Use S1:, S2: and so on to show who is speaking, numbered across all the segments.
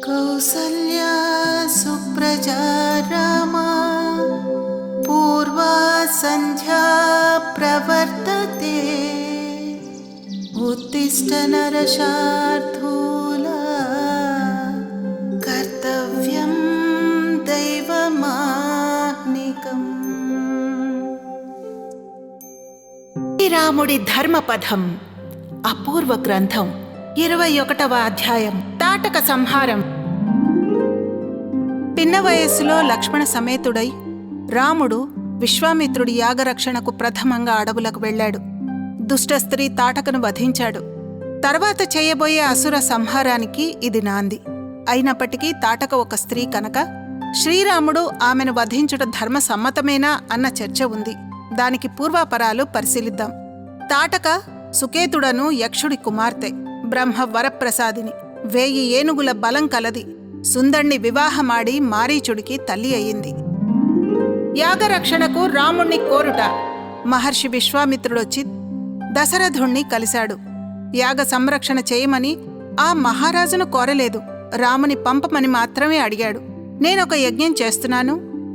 S1: कौसल्या सुप्रजा रामा पूर्वा संध्या प्रवर्तते उत्तिष्ठ नरशार्दूला कर्तव्यं दैवमाह्निकम्। శ్రీరాముడి ధర్మపథం అపూర్వ గ్రంథం 21వ అధ్యాయం తాటక సంహారం. పిన్న వయస్సులో లక్ష్మణ సమేతుడై రాముడు విశ్వామిత్రుడి యాగరక్షణకు ప్రథమంగా అడవులకు వెళ్లాడు. దుష్ట స్త్రీ తాటకను వధించాడు. తర్వాత చేయబోయే అసుర సంహారానికి ఇది నాంది. అయినప్పటికీ తాటక ఒక స్త్రీ కనుక శ్రీరాముడు ఆమెను వధించుట ధర్మసమ్మతమేనా అన్న చర్చ ఉంది. దానికి పూర్వాపరాలు పరిశీలిద్దాం. తాటక సుకేతుడను యక్షుడి కుమార్తె, బ్రహ్మ వరప్రసాదిని, 1000 ఏనుగుల బలం కలది. సుందణ్ణి వివాహమాడి మారీచుడికి తల్లి అయింది. యాగరక్షణకు రాముణ్ణి కోరుట మహర్షి విశ్వామిత్రుడొచ్చి దశరథుణ్ణి కలిశాడు. యాగ సంరక్షణ చేయమని ఆ మహారాజును కోరలేదు, రాముని పంపమని మాత్రమే అడిగాడు. నేనొక యజ్ఞం చేస్తున్నాను.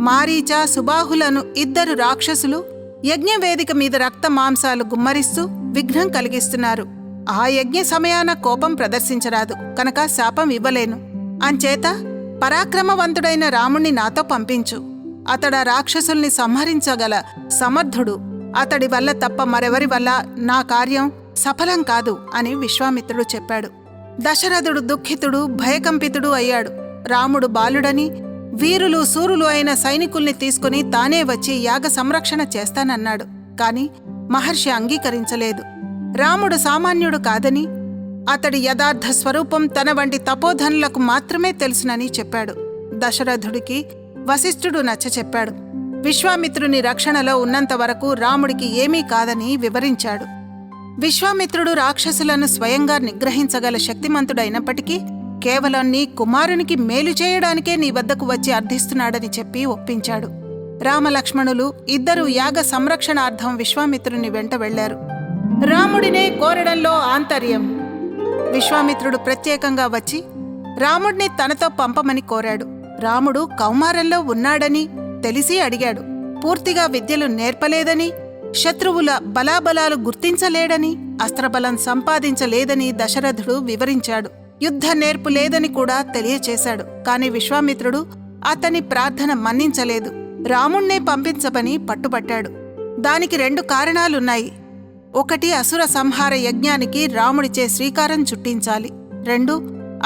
S1: మారీచ సుబాహులను 2 రాక్షసులు యజ్ఞవేదిక మీద రక్త మాంసాలు గుమ్మరిస్తూ విఘ్నం కలిగిస్తున్నారు. ఆ యజ్ఞ సమయాన కోపం ప్రదర్శించరాదు కనుక శాపం ఇవ్వలేను. అంచేత పరాక్రమవంతుడైన రాముణ్ణి నాతో పంపించు. అతడా రాక్షసుల్ని సంహరించగల సమర్థుడు. అతడి వల్ల తప్ప మరెవరి వల్ల నా కార్యం సఫలం కాదు అని విశ్వామిత్రుడు చెప్పాడు. దశరథుడు దుఃఖితుడు, భయకంపితుడు అయ్యాడు. రాముడు బాలుడని వీరులు సూరులు అయిన సైనికుల్ని తీసుకుని తానే వచ్చి యాగ సంరక్షణ చేస్తానన్నాడు. కాని మహర్షి అంగీకరించలేదు. రాముడు సామాన్యుడు కాదని, అతడి యథార్థ స్వరూపం తన వంటి తపోధనులకు మాత్రమే తెలుసునని చెప్పాడు. దశరథుడికి వశిష్ఠుడు నచ్చచెప్పాడు. విశ్వామిత్రుని రక్షణలో ఉన్నంతవరకు రాముడికి ఏమీ కాదని వివరించాడు. విశ్వామిత్రుడు రాక్షసులను స్వయంగా నిగ్రహించగల శక్తిమంతుడైనప్పటికీ కేవలం నీ కుమారునికి మేలు చేయడానికే నీ వద్దకు వచ్చి అర్థిస్తున్నాడని చెప్పి ఒప్పించాడు. రామలక్ష్మణులు 2 యాగ సంరక్షణార్థం విశ్వామిత్రుని వెంట వెళ్లారు. రాముడినే కోరడంలో ఆంతర్యం. విశ్వామిత్రుడు ప్రత్యేకంగా వచ్చి రాముడిని తనతో పంపమని కోరాడు. రాముడు కౌమారంలో ఉన్నాడని తెలిసి అడిగాడు. పూర్తిగా విద్యలు నేర్పలేదని, శత్రువుల బలాబలాలు గుర్తించలేడని, అస్త్రబలం సంపాదించలేదని దశరథుడు వివరించాడు. యుద్ధ నేర్పు లేదని కూడా తెలియచేశాడు. కాని విశ్వామిత్రుడు అతని ప్రార్థన మన్నించలేదు. రాముణ్ణే పంపించమని పట్టుబట్టాడు. దానికి 2 కారణాలున్నాయి. 1, అసుర సంహార యజ్ఞానికి రాముడిచే శ్రీకారం చుట్టించాలి. 2,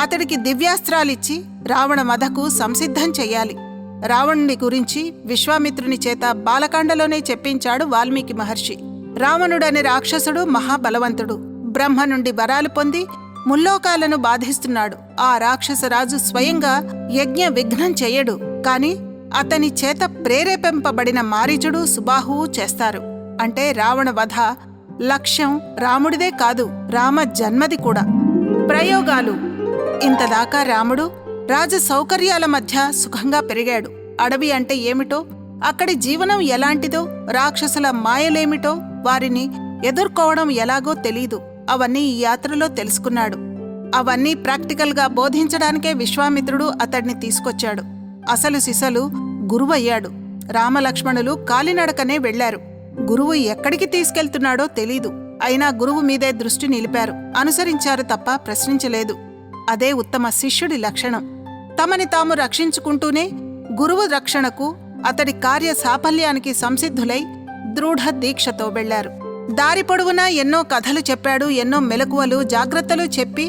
S1: అతడికి దివ్యాస్త్రాలిచ్చి రావణ వధకు సంసిద్ధం చెయ్యాలి. రావణుని గురించి విశ్వామిత్రుని చేత బాలకాండలోనే చెప్పించాడు వాల్మీకి మహర్షి. రావణుడనే రాక్షసుడు మహాబలవంతుడు. బ్రహ్మ నుండి వరాలు పొంది ముల్లోకాలను బాధిస్తున్నాడు. ఆ రాక్షసరాజు స్వయంగా యజ్ఞ విఘ్నం చెయ్యడు. కాని అతని చేత ప్రేరేపింపబడిన మారీచుడు సుబాహువు చేస్తారు. అంటే రావణ వధ లక్ష్యం రాముడిదే కాదు, రామ జన్మది కూడా. ప్రయోగాలు. ఇంతదాకా రాముడు రాజ సౌకర్యాల మధ్య సుఖంగా పెరిగాడు. అడవి అంటే ఏమిటో, అక్కడి జీవనం ఎలాంటిదో, రాక్షసుల మాయలేమిటో, వారిని ఎదుర్కోవడం ఎలాగో తెలీదు. అవన్నీ ఈ యాత్రలో తెలుసుకున్నాడు. అవన్నీ ప్రాక్టికల్గా బోధించడానికే విశ్వామిత్రుడు అతడిని తీసుకొచ్చాడు. అసలు సిసలు గురువయ్యాడు. రామలక్ష్మణులు కాలినడకనే వెళ్లారు. గురువు ఎక్కడికి తీసుకెళ్తున్నాడో తెలీదు. అయినా గురువు మీదే దృష్టి నిలిపారు. అనుసరించారు తప్ప ప్రశ్నించలేదు. అదే ఉత్తమ శిష్యుడి లక్షణం. తమని తాము రక్షించుకుంటూనే గురువు రక్షణకు, అతడి కార్య సాఫల్యానికి సంసిద్ధులై దృఢ దీక్షతో వెళ్లారు. దారి పొడవునా ఎన్నో కథలు చెప్పాడు. ఎన్నో మెలకువలు, జాగ్రత్తలు చెప్పి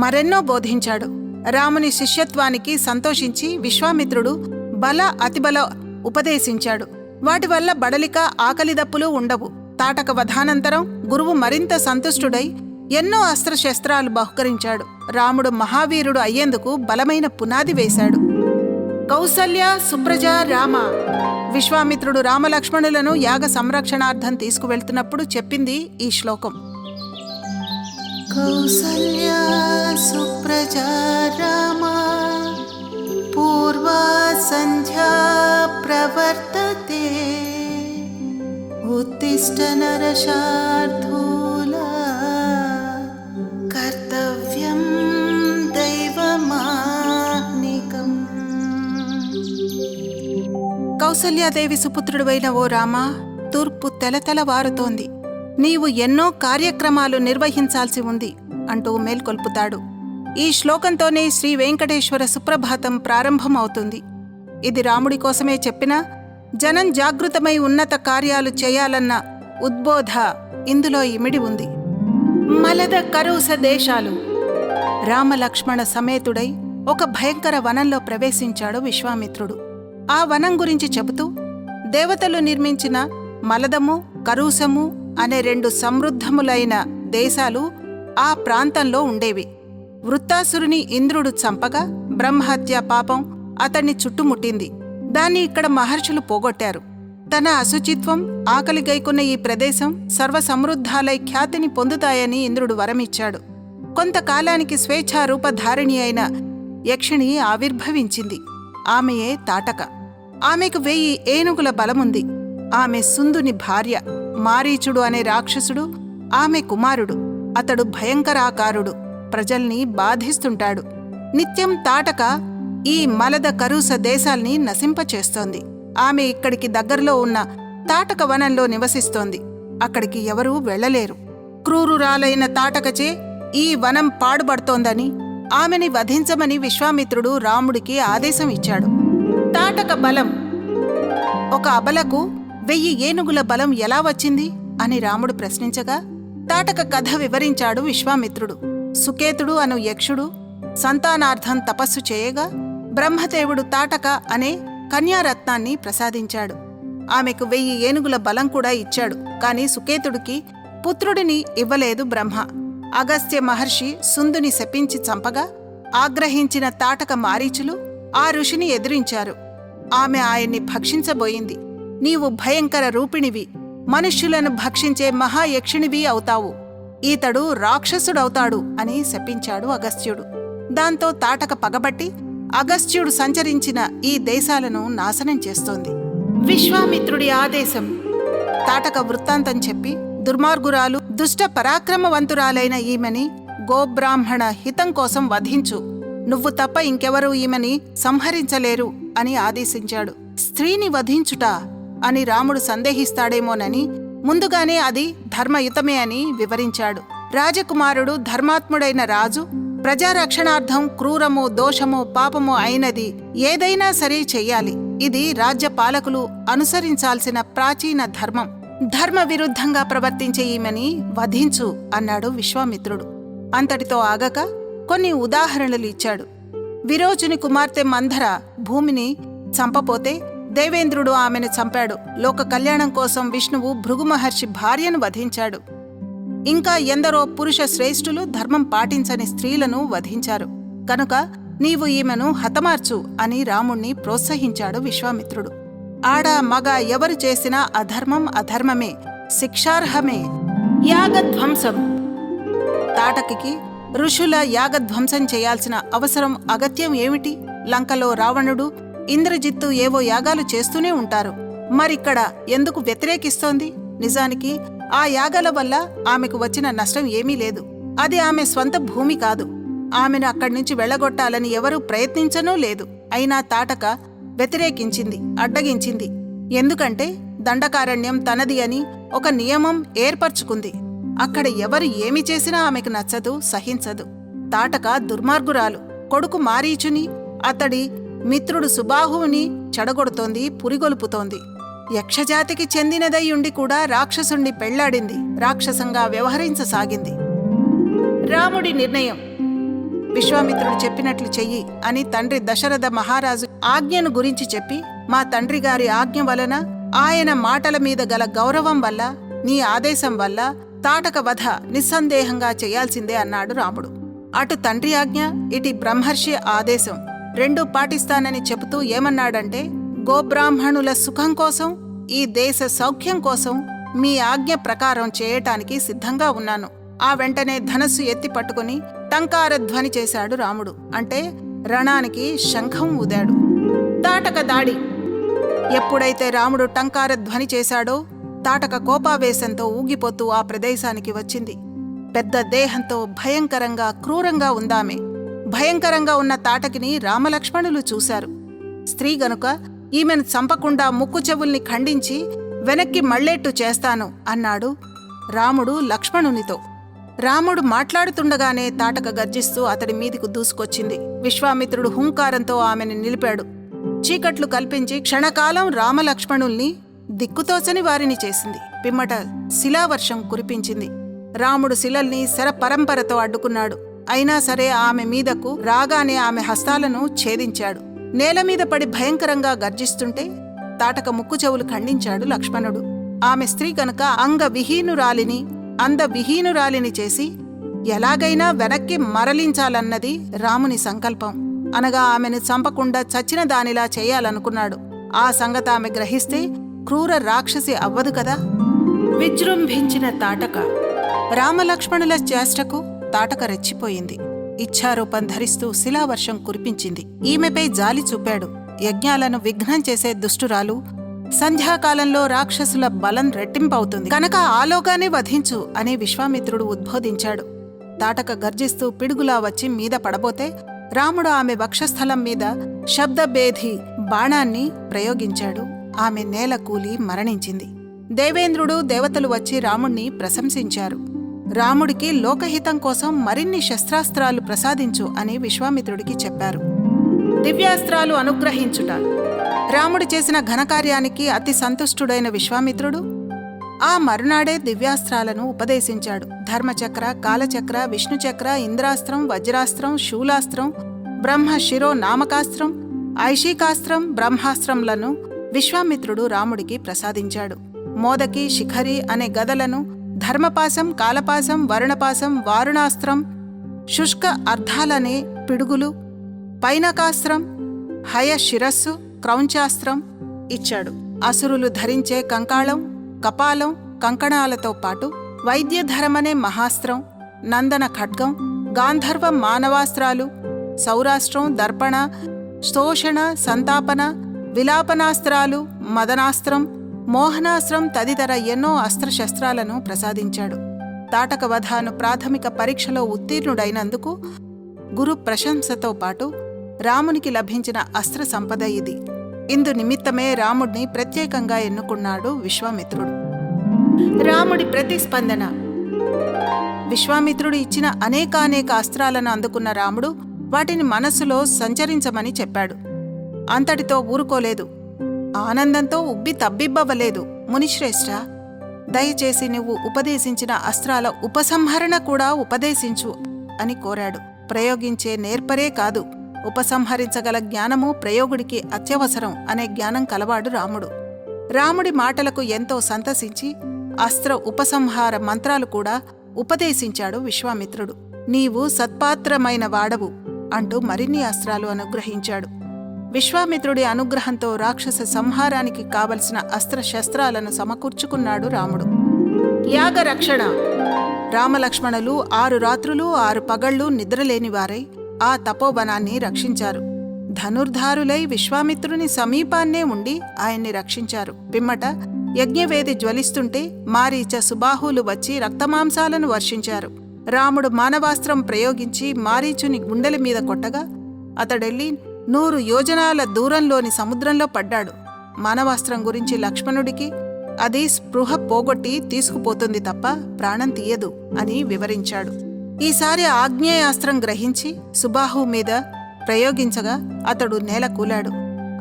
S1: మరెన్నో బోధించాడు. రాముని శిష్యత్వానికి సంతోషించి విశ్వామిత్రుడు బల అతిబల ఉపదేశించాడు. వాటి వల్ల బడలిక, ఆకలిదప్పులు ఉండవు. తాటక వధానంతరం గురువు మరింత సంతుష్టుడై ఎన్నో అస్త్రశస్త్రాలు బహుకరించాడు. రాముడు మహావీరుడు అయ్యేందుకు బలమైన పునాది వేశాడు. కౌసల్య సుప్రజ రామ. విశ్వామిత్రుడు రామలక్ష్మణులను యాగ సంరక్షణార్థం తీసుకువెళ్తున్నప్పుడు చెప్పింది ఈ శ్లోకం. కౌసల్య సుప్రజ రామ పూర్వా సంధ్యా ప్రవర్తతే उत्तिष्ठ नरशार्दूला कर्तव्यं दैवमाह्निकम्। కౌసల్యాదేవి సుపుత్రుడివైన ఓ రామా, తూర్పు తెలతెలవారుతోంది. నీవు ఎన్నో కార్యక్రమాలు నిర్వహించాల్సి ఉంది అంటూ మేల్కొల్పుతాడు. ఈ శ్లోకంతోనే శ్రీ వెంకటేశ్వర సుప్రభాతం ప్రారంభమవుతుంది. ఇది రాముడి కోసమే చెప్పినా జనం జాగృతమై ఉన్నత కార్యాలు చేయాలన్న ఉద్బోధ ఇందులో ఇమిడి ఉంది. మలద కరూస దేశాలు. రామలక్ష్మణ సమేతుడై ఒక భయంకర వనంలో ప్రవేశించాడు విశ్వామిత్రుడు. ఆ వనం గురించి చెబుతూ దేవతలు నిర్మించిన మలదము, కరూసము అనే 2 సమృద్ధములైన దేశాలు ఆ ప్రాంతంలో ఉండేవి. వృత్తాసురుని ఇంద్రుడు చంపగా బ్రహ్మహత్య పాపం అతన్ని చుట్టుముట్టింది. దాన్ని ఇక్కడ మహర్షులు పోగొట్టారు. తన అశుచిత్వం, ఆకలి గైకున్న ఈ ప్రదేశం సర్వసమృద్ధాలై ఖ్యాతిని పొందుతాయని ఇంద్రుడు వరమిచ్చాడు. కొంతకాలానికి స్వేచ్ఛారూపధారిణి అయిన యక్షిణి ఆవిర్భవించింది. ఆమెయే తాటక. ఆమెకు 1000 ఏనుగుల బలముంది. ఆమె సుందుని భార్య. మారీచుడు అనే రాక్షసుడు ఆమె కుమారుడు. అతడు భయంకరాకారుడు, ప్రజల్ని బాధిస్తుంటాడు. నిత్యం తాటక ఈ మలద కరూస దేశాల్ని నశింపచేస్తోంది. ఆమె ఇక్కడికి దగ్గరలో ఉన్న తాటక వనంలో నివసిస్తోంది. అక్కడికి ఎవరూ వెళ్లలేరు. క్రూరురాలైన తాటకచే ఈ వనం పాడుబడుతోందని, ఆమెని వధించమని విశ్వామిత్రుడు రాముడికి ఆదేశం ఇచ్చాడు. తాటక బలం. ఒక అబలకు 1000 ఏనుగుల బలం ఎలా వచ్చింది అని రాముడు ప్రశ్నించగా తాటక కథ వివరించాడు విశ్వామిత్రుడు. సుకేతుడు అను యక్షుడు సంతానార్థం తపస్సు చేయగా బ్రహ్మదేవుడు తాటక అనే కన్యారత్నాన్ని ప్రసాదించాడు. ఆమెకు 1000 ఏనుగుల బలం కూడా ఇచ్చాడు. కాని సుకేతుడికి పుత్రుడిని ఇవ్వలేదు బ్రహ్మ. అగస్త్య మహర్షి సుందుని శపించి చంపగా ఆగ్రహించిన తాటక మారీచులు ఆ ఋషిని ఎదిరించారు. ఆమె ఆయన్ని భక్షించబోయింది. నీవు భయంకర రూపిణివి, మనుష్యులను భక్షించే మహాయక్షిణివి అవుతావు. ఈతడు రాక్షసుడవుతాడు అని శపించాడు అగస్త్యుడు. దాంతో తాటక పగబట్టి అగస్త్యుడు సంచరించిన ఈ దేశాలను నాశనం చేస్తోంది. విశ్వామిత్రుడి ఆదేశం. తాటక వృత్తాంతం చెప్పి దుర్మార్గురాలు, దుష్ట పరాక్రమవంతురాలైన ఈమెని గోబ్రాహ్మణ హితం కోసం వధించు. నువ్వు తప్ప ఇంకెవరూ ఈమెని సంహరించలేరు అని ఆదేశించాడు. స్త్రీని వధించుట అని రాముడు సందేహిస్తాడేమోనని ముందుగానే అది ధర్మయుతమే అని వివరించాడు. రాజకుమారుడు ధర్మాత్ముడైన రాజు ప్రజారక్షణార్థం క్రూరము, దోషము, పాపము అయినది ఏదైనా సరే చెయ్యాలి. ఇది రాజ్యపాలకులు అనుసరించాల్సిన ప్రాచీన ధర్మం. ధర్మ విరుద్ధంగా ప్రవర్తించే ఈమెని వధించు అన్నాడు విశ్వామిత్రుడు. అంతటితో ఆగక కొన్ని ఉదాహరణలు ఇచ్చాడు. విరోచుని కుమార్తె మంధర భూమిని చంపపోతే దేవేంద్రుడు ఆమెను చంపాడు. లోక కళ్యాణం కోసం విష్ణువు భృగు మహర్షి భార్యను వధించాడు. ఇంకా ఎందరో పురుష శ్రేష్ఠులు ధర్మం పాటించని స్త్రీలను వధించారు. కనుక నీవు ఈమెను హతమార్చు అని రాముణ్ణి ప్రోత్సహించాడు విశ్వామిత్రుడు. ఆడ మగ ఎవరు చేసినా అధర్మం అధర్మమే, శిక్షార్హమే. యాగధ్వంసం. తాటకికి ఋషుల యాగధ్వంసం చేయాల్సిన అవసరం, అగత్యం ఏమిటి? లంకలో రావణుడు, ఇంద్రజిత్తు ఏవో యాగాలు చేస్తూనే ఉంటారు. మరిక్కడ ఎందుకు వ్యతిరేకిస్తోంది? నిజానికి ఆ యాగాల వల్ల ఆమెకు వచ్చిన నష్టం ఏమీ లేదు. అది ఆమె స్వంత భూమి కాదు. ఆమెను అక్కడి నుంచి వెళ్లగొట్టాలని ఎవరూ ప్రయత్నించనూ లేదు. అయినా తాటక వ్యతిరేకించింది, అడ్డగించింది. ఎందుకంటే దండకారణ్యం తనది అని ఒక నియమం ఏర్పరచుకుంది. అక్కడ ఎవరు ఏమి చేసినా ఆమెకు నచ్చదు, సహించదు. తాటక దుర్మార్గురాలు. కొడుకు మారీచుని, అతడి మిత్రుడు సుబాహువుని చెడగొడుతోంది, పురిగొలుపుతోంది. యక్షజాతికి చెందినదై ఉండి కూడా రాక్షసుణ్ణి పెళ్లాడింది, రాక్షసంగా వ్యవహరించసాగింది. రాముడి నిర్ణయం. విశ్వామిత్రుడు చెప్పినట్లు చెయ్యి అని తండ్రి దశరథ మహారాజు ఆజ్ఞను గురించి చెప్పి, మా తండ్రి గారి ఆజ్ఞ వలన, ఆయన మాటల మీద గల గౌరవం వల్ల, నీ ఆదేశం వల్ల తాటక వధ నిస్సందేహంగా చేయాల్సిందే అన్నాడు రాముడు. అటు తండ్రి ఆజ్ఞ, ఇటు బ్రహ్మర్షి ఆదేశం రెండూ పాటిస్తానని చెబుతూ ఏమన్నాడంటే, గోబ్రాహ్మణుల సుఖం కోసం, ఈ దేశ సౌఖ్యం కోసం మీ ఆజ్ఞ ప్రకారం చేయటానికి సిద్ధంగా ఉన్నాను. ఆ వెంటనే ధనస్సు ఎత్తి పట్టుకుని టంకారధ్వని చేశాడు రాముడు. అంటే రణానికి శంఖం ఊదాడు. తాటక దాడి. ఎప్పుడైతే రాముడు టంకారధ్వని చేశాడో తాటక కోపావేశంతో ఊగిపోతూ ఆ ప్రదేశానికి వచ్చింది. పెద్ద దేహంతో భయంకరంగా, క్రూరంగా ఉందామె. భయంకరంగా ఉన్న తాటకిని రామలక్ష్మణులు చూశారు. స్త్రీ గనుక ఈమెను చంపకుండా ముక్కు చెవుల్ని ఖండించి వెనక్కి మళ్ళేట్టు చేస్తాను అన్నాడు రాముడు లక్ష్మణునితో. రాముడు మాట్లాడుతుండగానే తాటక గర్జిస్తూ అతడి మీదికి దూసుకొచ్చింది. విశ్వామిత్రుడు హుంకారంతో ఆమెను నిలిపాడు. చీకట్లు కల్పించి క్షణకాలం రామలక్ష్మణుల్ని దిక్కుతోచని వారిని చేసింది. పిమ్మట శిలావర్షం కురిపించింది. రాముడు శిలల్ని శరపరంపరతో అడ్డుకున్నాడు. అయినా సరే ఆమె మీదకు రాగానే ఆమె హస్తాలను ఛేదించాడు. నేలమీద పడి భయంకరంగా గర్జిస్తుంటే తాటక ముక్కు చెవులు ఖండించాడు లక్ష్మణుడు. ఆమె స్త్రీ కనుక అందవిహీనురాలిని చేసి ఎలాగైనా వెనక్కి మరలించాలన్నది రాముని సంకల్పం. అనగా ఆమెను చంపకుండా చచ్చిన దానిలా చేయాలనుకున్నాడు. ఆ సంగతి ఆమె గ్రహిస్తే క్రూర రాక్షసి అవ్వదు కదా. విజృంభించిన తాటక. రామలక్ష్మణుల చేష్టకు తాటక రెచ్చిపోయింది. ఇచ్ఛారూపం ధరిస్తూ శిలావర్షం కురిపించింది. ఈమెపై జాలి చూపాడు. యజ్ఞాలను విఘ్నం చేసే దుష్టురాలు, సంధ్యాకాలంలో రాక్షసుల బలం రెట్టింపవుతుంది కనుక ఆలోగానే వధించు అని విశ్వామిత్రుడు ఉద్బోధించాడు. తాటక గర్జిస్తూ పిడుగులా వచ్చి మీద పడబోతే రాముడు ఆమె వక్షస్థలం మీద శబ్దభేది బాణాన్ని ప్రయోగించాడు. ఆమె నేల కూలి మరణించింది. దేవేంద్రుడు, దేవతలు వచ్చి రాముణ్ణి ప్రశంసించారు. రాముడికి లోకహితం కోసం మరిన్ని శస్త్రాస్త్రాలు ప్రసాదించు అని విశ్వామిత్రుడికి చెప్పారు. దివ్యాస్త్రాలు అనుగ్రహించుట. రాముడు చేసిన ఘనకార్యానికి అతి సంతుష్టుడైన విశ్వామిత్రుడు ఆ మరునాడే దివ్యాస్త్రాలను ఉపదేశించాడు. ధర్మచక్ర, కాలచక్ర, విష్ణుచక్ర, ఇంద్రాస్త్రం, వజ్రాస్త్రం, శూలాస్త్రం, బ్రహ్మ శిరో నామకాస్త్రం, ఐషికాస్త్రం, బ్రహ్మాస్త్రంలను విశ్వామిత్రుడు రాముడికి ప్రసాదించాడు. మోదకి, శిఖరి అనే గదలను, ధర్మపాశం, కాలపాశం, వరుణపాశం, వారుణాస్త్రం, శుష్క అర్ధాలనే పిడుగులు, పైనకాస్త్రం, హయ శిరస్సు, క్రౌంచాస్త్రం ఇచ్చాడు. అసురులు ధరించే కంకాళం, కపాలం, కంకణాలతో పాటు వైద్యధరమనే మహాస్త్రం, నందన ఖడ్గం, గాంధర్వ మానవాస్త్రాలు, సౌరాష్ట్రం, దర్పణ, శోషణ, సంతాపన, విలాపనాస్త్రాలు, మదనాస్త్రం, మోహనాస్త్రం తదితర ఎన్నో అస్త్రశస్త్రాలను ప్రసాదించాడు. తాటక వధాను ప్రాథమిక పరీక్షలో ఉత్తీర్ణుడైనందుకు గురు ప్రశంసతో పాటు రామునికి లభించిన అస్త్ర సంపద ఇది. ఇందు నిమిత్తమే రాముడిని ప్రత్యేకంగా ఎన్నుకున్నాడు విశ్వామిత్రుడు. రాముడి ప్రతిస్పందన. విశ్వామిత్రుడు ఇచ్చిన అనేకానేక అస్త్రాలను అందుకున్న రాముడు వాటిని మనస్సులో సంచరించమని చెప్పాడు. అంతటితో ఊరుకోలేదు. ఆనందంతో ఉబ్బి తబ్బిబ్బవలేదు. మునిశ్రేష్ఠ, దయచేసి నువ్వు ఉపదేశించిన అస్త్రాల ఉపసంహరణ కూడా ఉపదేశించు అని కోరాడు. ప్రయోగించే నేర్పరే కాదు, ఉపసంహరించగల జ్ఞానము ప్రయోగుడికి అత్యవసరం అనే జ్ఞానం కలవాడు రాముడు. రాముడి మాటలకు ఎంతో సంతసించి అస్త్ర ఉపసంహార మంత్రాలు కూడా ఉపదేశించాడు విశ్వామిత్రుడు. నీవు సత్పాత్రమైన వాడవు అంటూ మరిన్ని అస్త్రాలు అనుగ్రహించాడు. విశ్వామిత్రుడి అనుగ్రహంతో రాక్షస సంహారానికి కావలసిన అస్త్రశస్త్రాలను సమకూర్చుకున్నాడు రాముడు. యాగరక్షణ. రామలక్ష్మణులు 6 రాత్రులు 6 పగళ్లు నిద్రలేనివారై ఆ తపోవనాన్ని రక్షించారు. ధనుర్ధారులై విశ్వామిత్రుని సమీపాన్నే ఉండి ఆయన్ని రక్షించారు. పిమ్మట యజ్ఞవేది జ్వలిస్తుంటే మారీచ, సుబాహులు వచ్చి రక్తమాంసాలను వర్షించారు. రాముడు మానవాస్త్రం ప్రయోగించి మారీచుని గుండెల మీద కొట్టగా అతడెళ్ళి 100 యోజనాల దూరంలోని సముద్రంలో పడ్డాడు. మానవాస్త్రం గురించి లక్ష్మణుడికి అది స్పృహ పోగొట్టి తీసుకుపోతుంది తప్ప ప్రాణం తీయదు అని వివరించాడు. ఈసారి ఆగ్నేయాస్త్రం గ్రహించి సుబాహు మీద ప్రయోగించగా అతడు నేల కూలాడు.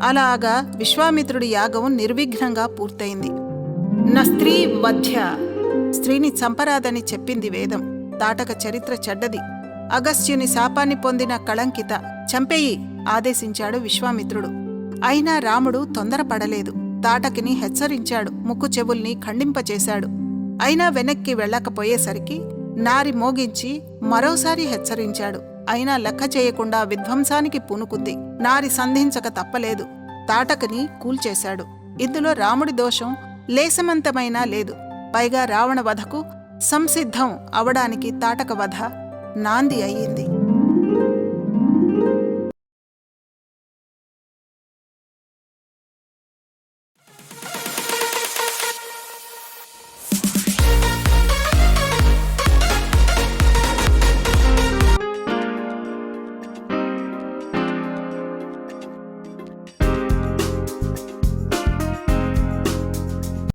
S1: అలాగా విశ్వామిత్రుడి యాగం నిర్విఘ్నంగా పూర్తయింది. నా స్త్రీ వధ్య. స్త్రీని చంపరాదని చెప్పింది వేదం. తాటక చరిత్ర చెడ్డది. అగస్త్యుని శాపాన్ని పొందిన కళంకిత. చంపేయి ఆదేశించాడు విశ్వామిత్రుడు. అయినా రాముడు తొందరపడలేదు. తాటకిని హెచ్చరించాడు. ముక్కు చెవుల్ని ఖండింపచేశాడు. అయినా వెనక్కి వెళ్ళకపోయేసరికి నారి మోగించి మరోసారి హెచ్చరించాడు. అయినా లెక్క చేయకుండా విధ్వంసానికి పూనుకుంది. నారి సంధించక తప్పలేదు. తాటకని కూల్చేశాడు. ఇందులో రాముడి దోషం లేశమంతమైనా లేదు. పైగా రావణ వధకు సంసిద్ధం అవడానికి తాటక వధ నాంది అయ్యింది.